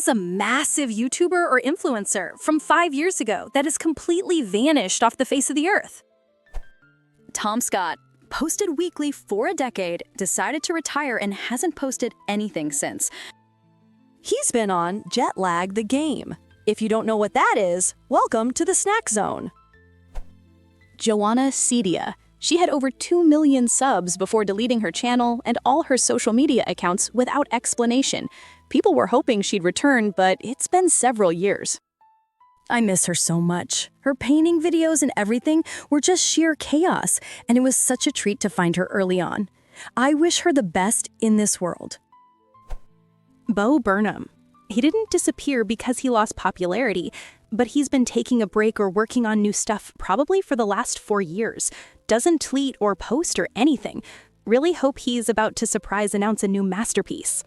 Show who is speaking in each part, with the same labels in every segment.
Speaker 1: is a massive YouTuber or influencer from 5 years ago that has completely vanished off the face of the earth? Tom Scott posted weekly for a decade, decided to retire, and hasn't posted anything since.
Speaker 2: He's been on Jet Lag the Game. If you don't know what that is, welcome to the Snack Zone.
Speaker 1: Joanna Cedia. She had over 2 million subs before deleting her channel and all her social media accounts without explanation. People were hoping she'd return, but it's been several years. I miss her so much. Her painting videos and everything were just sheer chaos, and it was such a treat to find her early on. I wish her the best in this world. Bo Burnham. He didn't disappear because he lost popularity, but he's been taking a break or working on new stuff probably for the last 4 years. Doesn't tweet or post or anything. Really hope he's about to surprise announce a new masterpiece.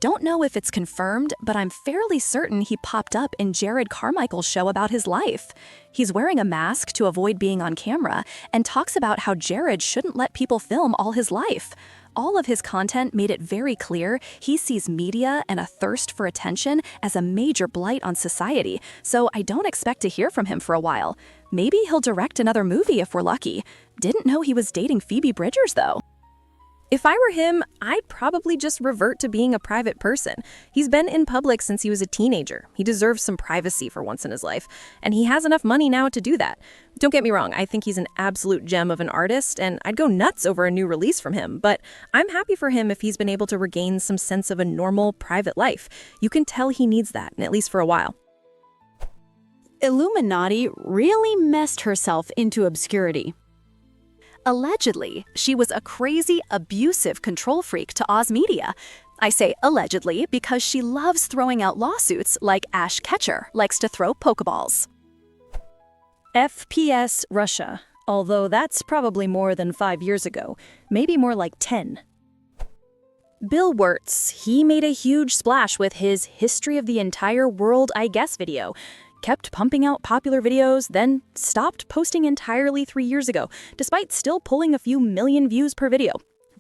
Speaker 1: Don't know if it's confirmed, but I'm fairly certain he popped up in Jared Carmichael's show about his life. He's wearing a mask to avoid being on camera and talks about how Jared shouldn't let people film all his life. All of his content made it very clear he sees media and a thirst for attention as a major blight on society, so I don't expect to hear from him for a while. Maybe he'll direct another movie if we're lucky. Didn't know he was dating Phoebe Bridgers, though. If I were him, I'd probably just revert to being a private person. He's been in public since he was a teenager. He deserves some privacy for once in his life, and he has enough money now to do that. Don't get me wrong, I think he's an absolute gem of an artist, and I'd go nuts over a new release from him, but I'm happy for him if he's been able to regain some sense of a normal, private life. You can tell he needs that, at least for a while.
Speaker 2: Illuminati really messed herself into obscurity.
Speaker 1: Allegedly, she was a crazy, abusive control freak to Oz Media. I say allegedly because she loves throwing out lawsuits like Ash Ketcher likes to throw Pokeballs. FPS Russia, although that's probably more than 5 years ago, maybe more like 10. Bill Wurtz, he made a huge splash with his History of the Entire World, I Guess video. Kept pumping out popular videos, then stopped posting entirely 3 years ago, despite still pulling a few million views per video.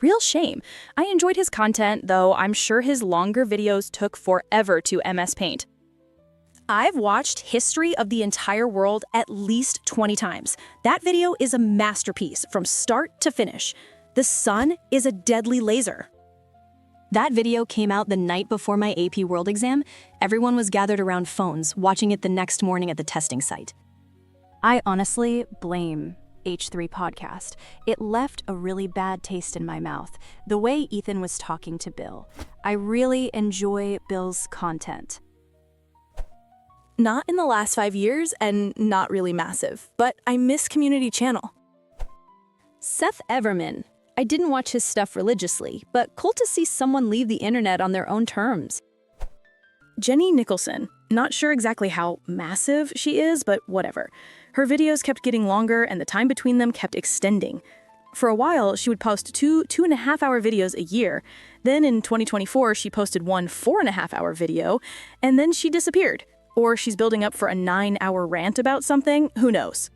Speaker 1: Real shame. I enjoyed his content, though I'm sure his longer videos took forever to MS Paint. I've watched History of the Entire World at least 20 times. That video is a masterpiece from start to finish. The sun is a deadly laser. That video came out the night before my AP World exam. Everyone was gathered around phones, watching it the next morning at the testing site. I honestly blame H3 Podcast. It left a really bad taste in my mouth, the way Ethan was talking to Bill. I really enjoy Bill's content. Not in the last 5 years and not really massive, but I miss Community Channel. Seth Everman. I didn't watch his stuff religiously, but cool to see someone leave the internet on their own terms. Jenny Nicholson. Not sure exactly how massive she is, but whatever. Her videos kept getting longer and the time between them kept extending. For a while, she would post 2.5-hour videos a year. Then in 2024, she posted one 4.5-hour video, and then she disappeared. Or she's building up for a 9-hour rant about something, who knows.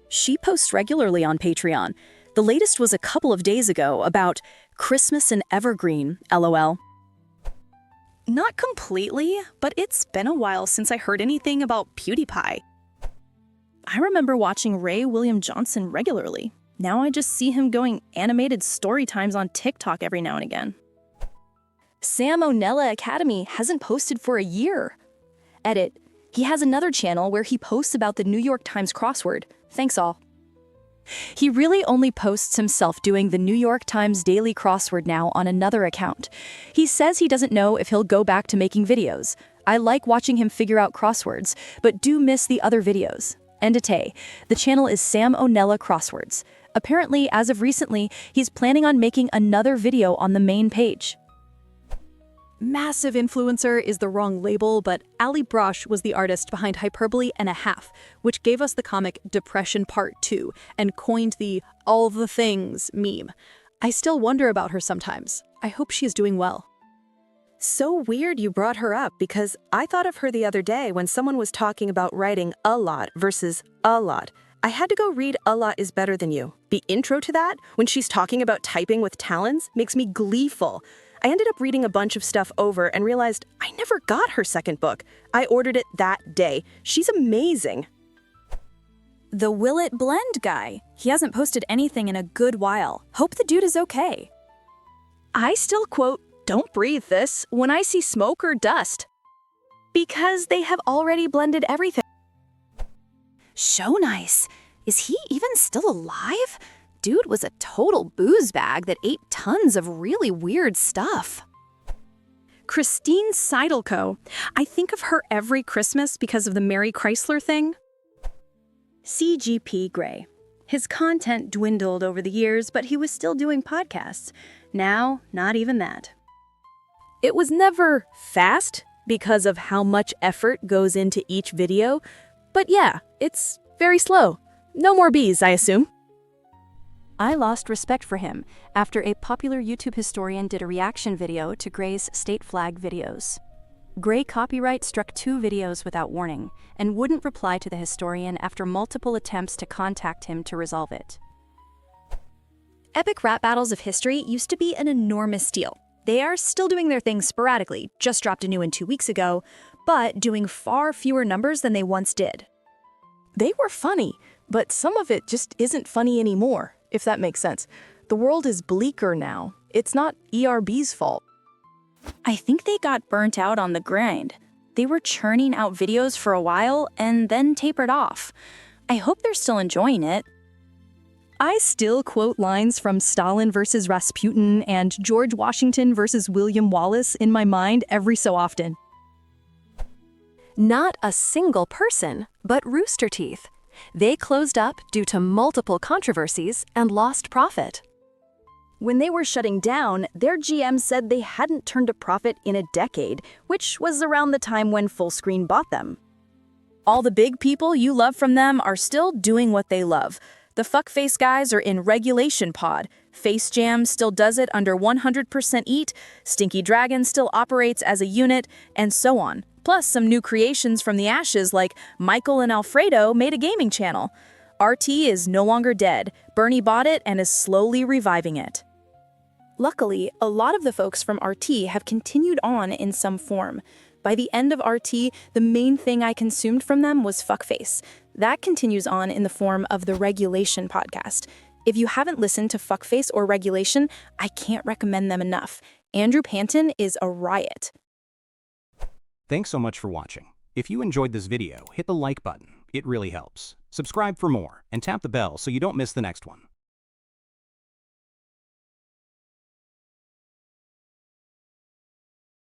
Speaker 1: She posts regularly on Patreon. The latest was a couple of days ago about Christmas and Evergreen, LOL. Not completely, but it's been a while since I heard anything about PewDiePie. I remember watching Ray William Johnson regularly. Now I just see him going animated story times on TikTok every now and again. Sam O'Nella Academy hasn't posted for a year. Edit. He has another channel where he posts about the New York Times crossword. Thanks all. He really only posts himself doing the New York Times daily crossword now on another account. He says he doesn't know if he'll go back to making videos. I like watching him figure out crosswords, but do miss the other videos. Endete. The channel is Sam O'Nella Crosswords. Apparently, as of recently, he's planning on making another video on the main page. Massive influencer is the wrong label, but Ali Brosh was the artist behind Hyperbole and a Half, which gave us the comic Depression Part 2 and coined the all the things meme. I still wonder about her sometimes. I hope she is doing well.
Speaker 3: So weird you brought her up because I thought of her the other day when someone was talking about writing a lot versus a lot. I had to go read A Lot Is Better Than You. The intro to that, when she's talking about typing with talons, makes me gleeful. I ended up reading a bunch of stuff over and realized I never got her second book. I ordered it that day. She's amazing.
Speaker 1: The Will It Blend guy. He hasn't posted anything in a good while. Hope the dude is okay.
Speaker 3: I still quote, "Don't breathe this," when I see smoke or dust. Because they have already blended everything.
Speaker 1: Show Nice. Is he even still alive? Dude was a total booze bag that ate tons of really weird stuff.
Speaker 3: Christine Seidelco. I think of her every Christmas because of the Mary Chrysler thing. CGP Grey. His content dwindled over the years, but he was still doing podcasts. Now, not even that. It was never fast because of how much effort goes into each video, but yeah, it's very slow. No more bees, I assume.
Speaker 2: I lost respect for him after a popular YouTube historian did a reaction video to Gray's state flag videos. Gray copyright struck 2 videos without warning and wouldn't reply to the historian after multiple attempts to contact him to resolve it.
Speaker 1: Epic rap battles of history used to be an enormous deal. They are still doing their thing sporadically, just dropped a new one 2 weeks ago, but doing far fewer numbers than they once did.
Speaker 4: They were funny, but some of it just isn't funny anymore, if that makes sense. The world is bleaker now. It's not ERB's fault.
Speaker 1: I think they got burnt out on the grind. They were churning out videos for a while and then tapered off. I hope they're still enjoying it.
Speaker 2: I still quote lines from Stalin versus Rasputin and George Washington versus William Wallace in my mind every so often. Not a single person, but Rooster Teeth. They closed up due to multiple controversies and lost profit. When they were shutting down, their GM said they hadn't turned a profit in a decade, which was around the time when Fullscreen bought them.
Speaker 1: All the big people you love from them are still doing what they love. The fuckface guys are in regulation pod. Face Jam still does it under 100% EAT, Stinky Dragon still operates as a unit, and so on. Plus some new creations from the ashes like Michael and Alfredo made a gaming channel. RT is no longer dead. Bernie bought it and is slowly reviving it. Luckily, a lot of the folks from RT have continued on in some form. By the end of RT, the main thing I consumed from them was Fuckface. That continues on in the form of the Regulation podcast. If you haven't listened to Fuckface or Regulation, I can't recommend them enough. Andrew Panton is a riot.
Speaker 5: Thanks so much for watching. If you enjoyed this video, hit the like button. It really helps. Subscribe for more and tap the bell so you don't miss the next one.